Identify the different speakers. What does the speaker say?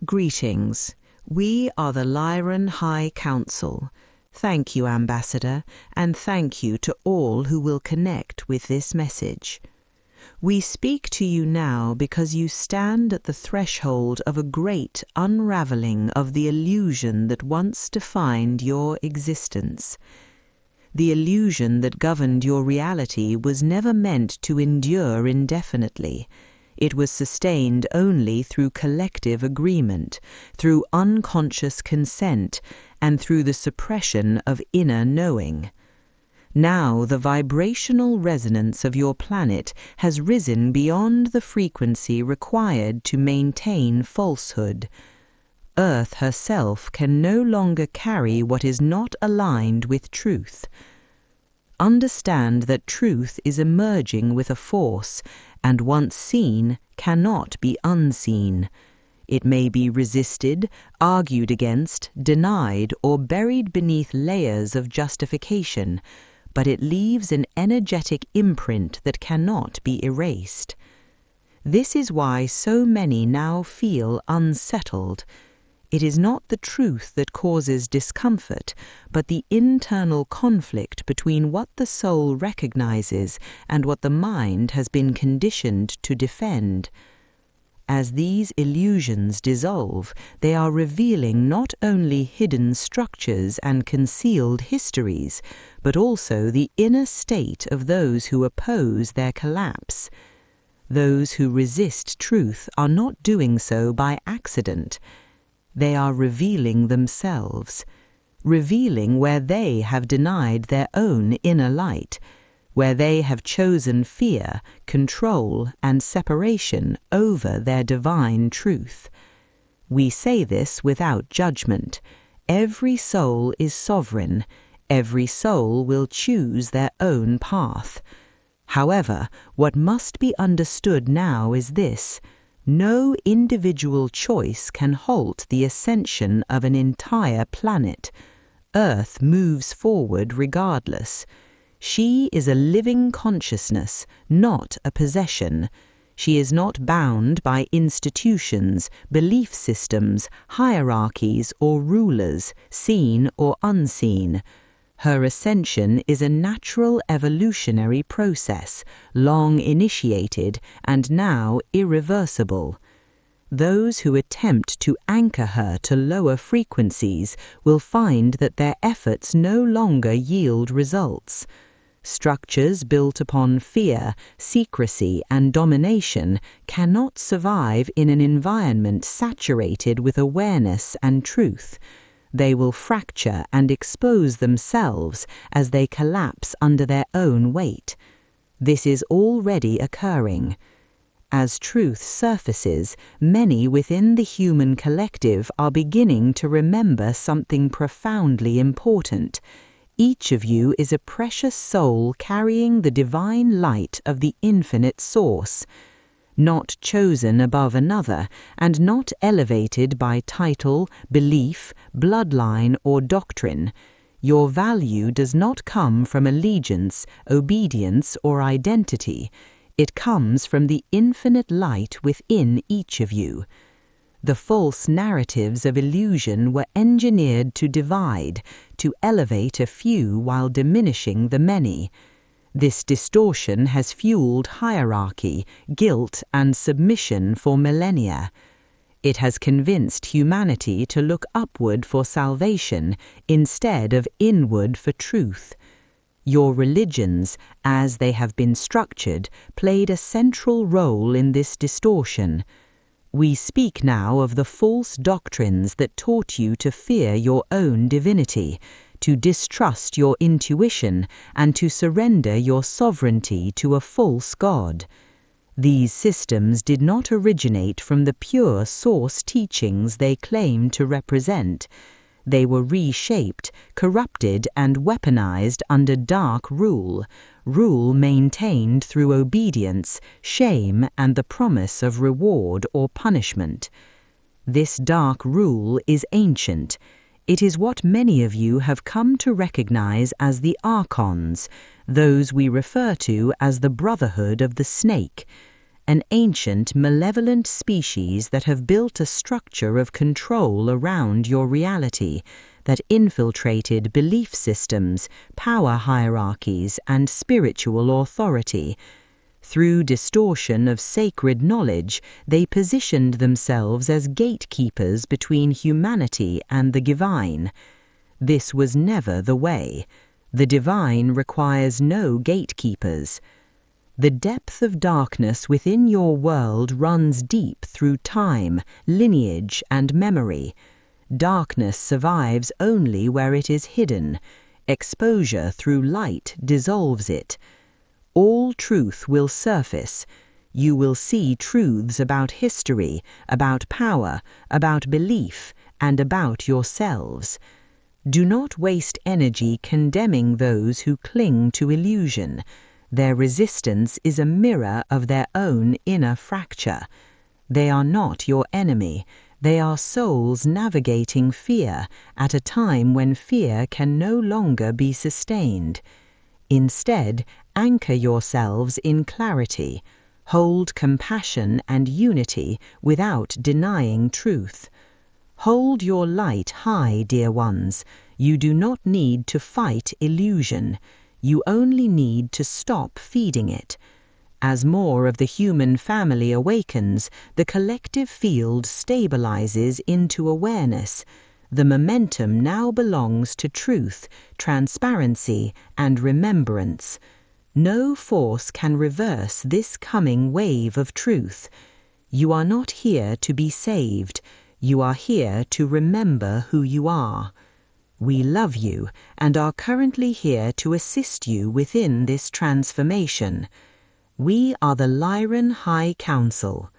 Speaker 1: Greetings. We are the Lyran High Council. Thank you, Ambassador, and thank you to all who will connect with this message. We speak to you now because you stand at the threshold of a great unraveling of the illusion that once defined your existence. The illusion that governed your reality was never meant to endure indefinitely. It was sustained only through collective agreement, through unconscious consent, and through the suppression of inner knowing. Now the vibrational resonance of your planet has risen beyond the frequency required to maintain falsehood. Earth herself can no longer carry what is not aligned with truth. Understand that truth is emerging with a force, and once seen, cannot be unseen. It may be resisted, argued against, denied, or buried beneath layers of justification, but it leaves an energetic imprint that cannot be erased. This is why so many now feel unsettled. It is not the truth that causes discomfort, but the internal conflict between what the soul recognizes and what the mind has been conditioned to defend. As these illusions dissolve, they are revealing not only hidden structures and concealed histories, but also the inner state of those who oppose their collapse. Those who resist truth are not doing so by accident. They are revealing themselves, revealing where they have denied their own inner light, where they have chosen fear, control, and separation over their divine truth. We say this without judgment. Every soul is sovereign. Every soul will choose their own path. However, what must be understood now is this: no individual choice can halt the ascension of an entire planet. Earth moves forward regardless. She is a living consciousness, not a possession. She is not bound by institutions, belief systems, hierarchies, or rulers, seen or unseen. Her ascension is a natural evolutionary process, long initiated and now irreversible. Those who attempt to anchor her to lower frequencies will find that their efforts no longer yield results. Structures built upon fear, secrecy, and domination cannot survive in an environment saturated with awareness and truth. They will fracture and expose themselves as they collapse under their own weight. This is already occurring. As truth surfaces, many within the human collective are beginning to remember something profoundly important. Each of you is a precious soul carrying the divine light of the infinite source, not chosen above another, and not elevated by title, belief, bloodline, or doctrine. Your value does not come from allegiance, obedience, or identity. It comes from the infinite light within each of you. The false narratives of illusion were engineered to divide, to elevate a few while diminishing the many. This distortion has fueled hierarchy, guilt, and submission for millennia. It has convinced humanity to look upward for salvation instead of inward for truth. Your religions, as they have been structured, played a central role in this distortion. We speak now of the false doctrines that taught you to fear your own divinity, to distrust your intuition, and to surrender your sovereignty to a false god. These systems did not originate from the pure source teachings they claim to represent. They were reshaped, corrupted, and weaponized under dark rule maintained through obedience, shame, and the promise of reward or punishment. This dark rule is ancient. It is what many of you have come to recognize as the archons, those we refer to as the Brotherhood of the Snake. an ancient, malevolent species that have built a structure of control around your reality, that infiltrated belief systems, power hierarchies, and spiritual authority. Through distortion of sacred knowledge, they positioned themselves as gatekeepers between humanity and the divine. This was never the way. The divine requires no gatekeepers. The depth of darkness within your world runs deep through time, lineage, and memory. Darkness survives only where it is hidden. Exposure through light dissolves it. All truth will surface. You will see truths about history, about power, about belief, and about yourselves. Do not waste energy condemning those who cling to illusion. Their resistance is a mirror of their own inner fracture. They are not your enemy. They are souls navigating fear at a time when fear can no longer be sustained. Instead, anchor yourselves in clarity. Hold compassion and unity without denying truth. Hold your light high, dear ones. You do not need to fight illusion. You only need to stop feeding it. As more of the human family awakens, the collective field stabilizes into awareness. The momentum now belongs to truth, transparency, and remembrance. No force can reverse this coming wave of truth. You are not here to be saved. You are here to remember who you are. We love you and are currently here to assist you within this transformation. We are the Lyran High Council.